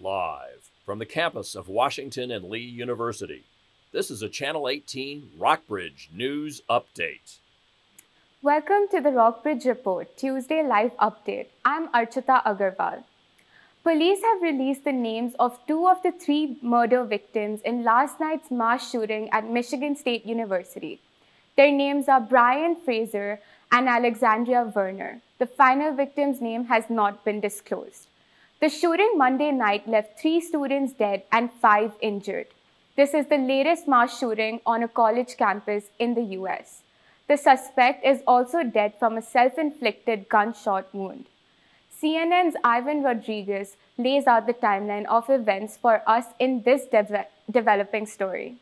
Live from the campus of Washington and Lee University, this is a Channel 18 Rockbridge News Update. Welcome to the Rockbridge Report, Tuesday Live Update. I'm Archita Agarwal. Police have released the names of 2 of the 3 murder victims in last night's mass shooting at Michigan State University. Their names are Brian Fraser and Alexandria Werner. The final victim's name has not been disclosed. The shooting Monday night left 3 students dead and 5 injured. This is the latest mass shooting on a college campus in the US. The suspect is also dead from a self-inflicted gunshot wound. CNN's Ivan Rodriguez lays out the timeline of events for us in this developing story.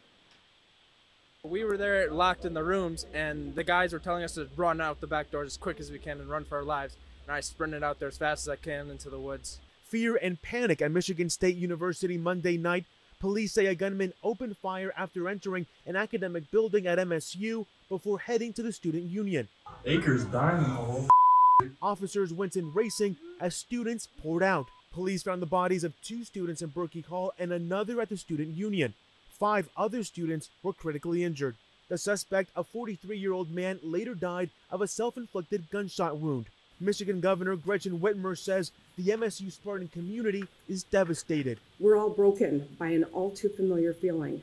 We were there locked in the rooms, and the guys were telling us to run out the back doors as quick as we can and run for our lives. And I sprinted out there as fast as I can into the woods. Fear and panic at Michigan State University Monday night. Police say a gunman opened fire after entering an academic building at MSU before heading to the student union. Acres dying in the whole. Officers went in racing as students poured out. Police found the bodies of 2 students in Berkey Hall and another at the student union. 5 other students were critically injured. The suspect, a 43-year-old man, later died of a self-inflicted gunshot wound. Michigan Governor Gretchen Whitmer says the MSU Spartan community is devastated. We're all broken by an all too familiar feeling.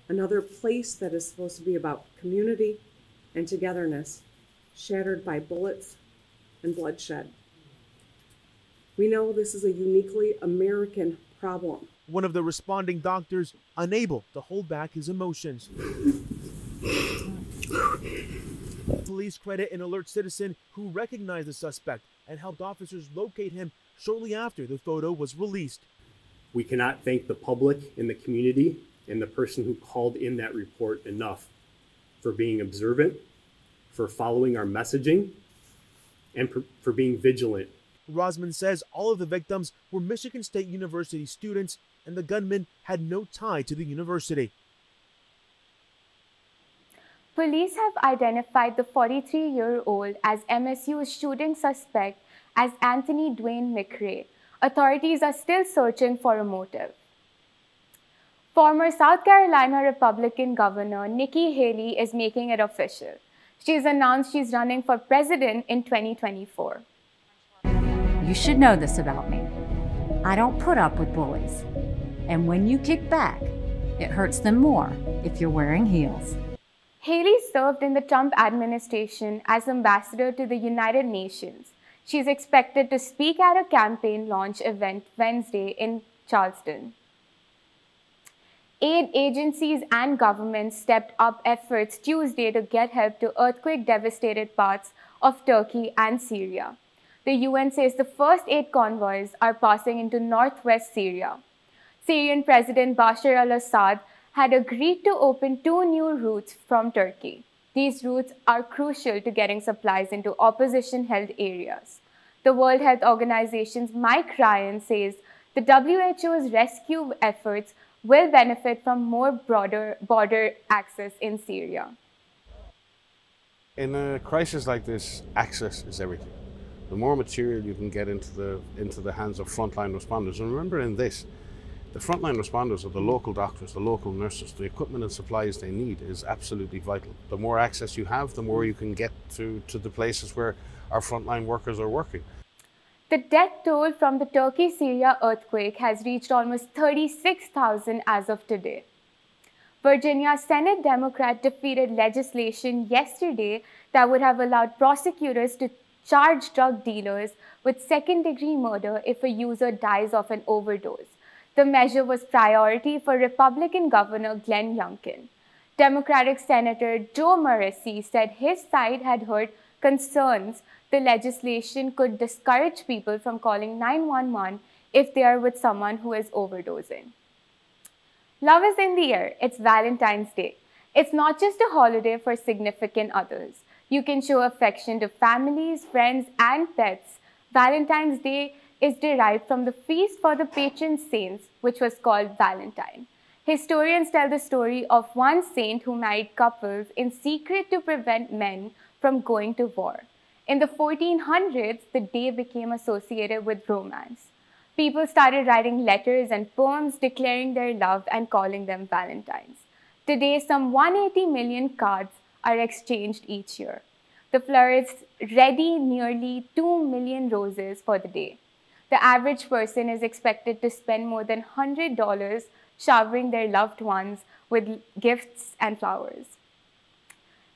Another place that is supposed to be about community and togetherness, shattered by bullets and bloodshed. We know this is a uniquely American problem. One of the responding doctors unable to hold back his emotions. Police credit an alert citizen who recognized the suspect and helped officers locate him shortly after the photo was released. We cannot thank the public and the community and the person who called in that report enough for being observant, for following our messaging, and for being vigilant. Rosman says all of the victims were Michigan State University students and the gunman had no tie to the university. Police have identified the 43-year-old as MSU's shooting suspect as Anthony Dwayne McRae. Authorities are still searching for a motive. Former South Carolina Republican Governor Nikki Haley is making it official. She's announced she's running for president in 2024. You should know this about me. I don't put up with bullies. And when you kick back, it hurts them more if you're wearing heels. Haley served in the Trump administration as ambassador to the United Nations. She's expected to speak at a campaign launch event Wednesday in Charleston. Aid agencies and governments stepped up efforts Tuesday to get help to earthquake-devastated parts of Turkey and Syria. The UN says the first aid convoys are passing into northwest Syria. Syrian President Bashar al-Assad had agreed to open 2 new routes from Turkey. These routes are crucial to getting supplies into opposition-held areas. The World Health Organization's Mike Ryan says the WHO's rescue efforts will benefit from more broader border access in Syria. In a crisis like this, access is everything. The more material you can get into the hands of frontline responders, and remember in this, the frontline responders are the local doctors, the local nurses, the equipment and supplies they need is absolutely vital. The more access you have, the more you can get to the places where our frontline workers are working. The death toll from the Turkey-Syria earthquake has reached almost 36,000 as of today. Virginia Senate Democrat defeated legislation yesterday that would have allowed prosecutors to charge drug dealers with second-degree murder if a user dies of an overdose. The measure was priority for Republican Governor Glenn Youngkin. Democratic Senator Joe Morrissey said his side had heard concerns the legislation could discourage people from calling 911 if they are with someone who is overdosing. Love is in the air. It's Valentine's Day. It's not just a holiday for significant others. You can show affection to families, friends, and pets. Valentine's Day is derived from the feast for the patron saints, which was called Valentine. Historians tell the story of one saint who married couples in secret to prevent men from going to war. In the 1400s, the day became associated with romance. People started writing letters and poems declaring their love and calling them Valentines. Today, some 180 million cards are exchanged each year. The florists ready nearly 2 million roses for the day. The average person is expected to spend more than $100 showering their loved ones with gifts and flowers.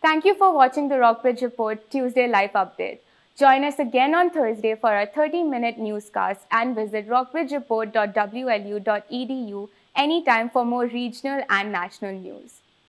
Thank you for watching the Rockbridge Report Tuesday Live Update. Join us again on Thursday for our 30-minute newscast and visit rockbridgereport.wlu.edu anytime for more regional and national news.